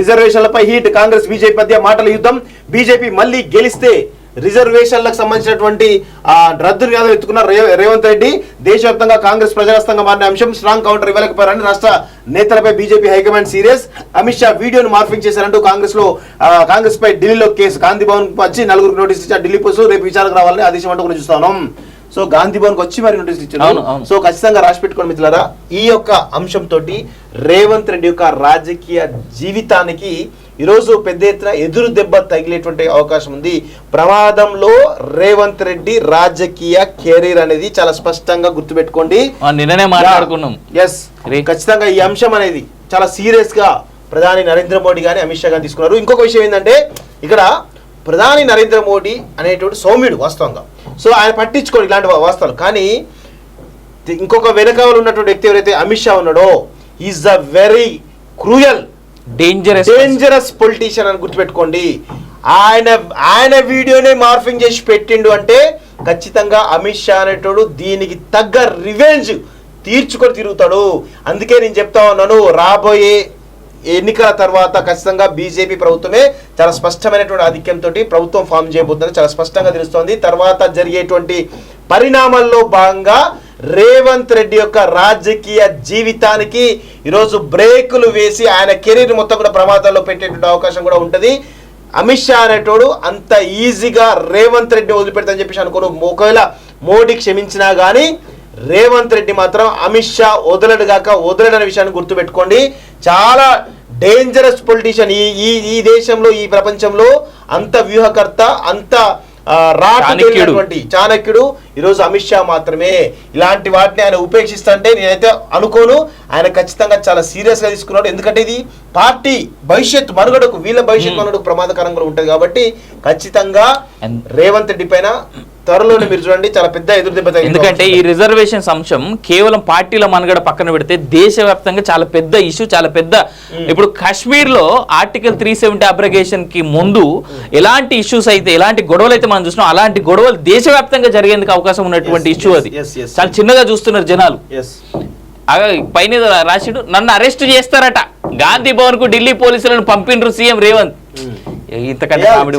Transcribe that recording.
రిజర్వేషన్లపై heat, Congress BJP మధ్య మాటల యుద్ధం. బీజేపీ మళ్ళీ గెలిస్తే రిజర్వేషన్లకు సంబంధించినటువంటి రద్దును యాదవ్ ఎత్తుకున్న రేవంత్ రెడ్డి. దేశవ్యాప్తంగా కాంగ్రెస్ ప్రజాస్తంగా మారిన అంశం, స్ట్రాంగ్ కౌంటర్ ఇవ్వలేకపోయారని రాష్ట్ర నేతలపై BJP high command serious. Amit Shah వీడియోను మార్ఫింగ్ చేశారంటూ కాంగ్రెస్ పై ఢిల్లీలో కేసు. గాంధీ భవన్ వచ్చి 4 నోటీస్ ఇచ్చారు ఢిల్లీ పోలీసులు. రేపు విచారణకు రావాలని ఆదేశం అంటూ కూడా చూస్తాను. సో గాంధీ భవన్ కు వచ్చి మరి నోటీసులు ఇచ్చారు. సో ఖచ్చితంగా రాసి పెట్టుకోండి మిత్రులారా. ఈ యొక్క అంశంతో రేవంత్ రెడ్డి యొక్క రాజకీయ జీవితానికి ఈరోజు పెద్ద ఎత్తున ఎదురు దెబ్బ తగిలేటువంటి అవకాశం ఉంది. ప్రమాదంలో రేవంత్ రెడ్డి రాజకీయ కెరీర్ అనేది చాలా స్పష్టంగా గుర్తుపెట్టుకోండి. నిన్ననే మాట్లాడుకున్నాం. ఎస్, ఖచ్చితంగా ఈ అంశం అనేది చాలా సీరియస్ గా ప్రధాని నరేంద్ర మోడీ గాని అమిత్ షా గాని తీసుకున్నారు. ఇంకొక విషయం ఏంటంటే, ఇక్కడ ప్రధాని నరేంద్ర మోడీ అనేటువంటి సౌమ్యుడు వాస్తవంగా. సో ఆయన పట్టించుకోండి ఇలాంటి వాస్తవాలు. కానీ ఇంకొక వెనకాల ఉన్నటువంటి వ్యక్తి ఎవరైతే అమిత్ షా ఉన్నాడో, is a very cruel dangerous politician అని గుర్తుపెట్టుకోండి. ఆయన వీడియోనే మార్ఫింగ్ చేసి పెట్టిండు అంటే ఖచ్చితంగా అమిత్ షా అనేటోడు దీనికి తగ్గ రివెంజ్ తీర్చుకొని తిరుగుతాడు. అందుకే నేను చెప్తా ఉన్నాను, రాబోయే ఎన్నికల తర్వాత ఖచ్చితంగా బీజేపీ ప్రభుత్వమే చాలా స్పష్టమైనటువంటి ఆధిక్యంతో ప్రభుత్వం ఫామ్ చేయబోతుందని చాలా స్పష్టంగా తెలుస్తోంది. తర్వాత జరిగేటువంటి పరిణామాల్లో భాగంగా రేవంత్ రెడ్డి యొక్క రాజకీయ జీవితానికి ఈరోజు బ్రేకులు వేసి ఆయన కెరీర్ మొత్తం కూడా ప్రమాదాల్లో పెట్టేటువంటి అవకాశం కూడా ఉంటుంది. అమిత్ షా అనేటోడు అంత ఈజీగా రేవంత్ రెడ్డి వదిలిపెడతాని చెప్పేసి అనుకోను. ఒకవేళ మోడీ క్షమించినా కానీ రేవంత్ రెడ్డి మాత్రం అమిత్ షా వదలడని విషయాన్ని గుర్తుపెట్టుకోండి. చాలా డేంజరస్ పొలిటీషియన్ ఈ దేశంలో, ఈ ప్రపంచంలో అంత వ్యూహకర్త, అంత చాణక్యుడు ఈరోజు అమిత్ షా మాత్రమే. ఇలాంటి వాటిని ఆయన ఉపేక్షిస్తుంటే నేనైతే అనుకోను. ఆయన ఖచ్చితంగా చాలా సీరియస్ గా తీసుకున్నాడు. ఎందుకంటే ఇది పార్టీ భవిష్యత్తు మనుగడకు, వీళ్ళ భవిష్యత్తు మనుగడకు ప్రమాదకరంగా ఉంటుంది. కాబట్టి ఖచ్చితంగా రేవంత్ రెడ్డి పైన త్వరలోనే మీరు చూడండి చాలా పెద్ద ఎదురు దెబ్బ. ఎందుకంటే ఈ రిజర్వేషన్ అంశం కేవలం పార్టీల మనగడ పక్కన పెడితే దేశవ్యాప్తంగా చాలా పెద్ద ఇష్యూ, చాలా పెద్ద. ఇప్పుడు కాశ్మీర్ లో ఆర్టికల్ 370 అబ్రగేషన్ కి ముందు ఎలాంటి ఇష్యూస్ అయితే, ఎలాంటి గొడవలు అయితే మనం చూసినాం, అలాంటి గొడవలు దేశవ్యాప్తంగా జరిగేందుకు అవకాశం ఉన్నటువంటి ఇష్యూ అది. చాలా చిన్నగా చూస్తున్నారు జనాలు. పైన రాసిడు, నన్ను అరెస్ట్ చేస్తారట, గాంధీ భవన్ కు ఢిల్లీ పోలీసులను పంపినరు సీఎం రేవంత్. ఇంతకంటే కామెడీ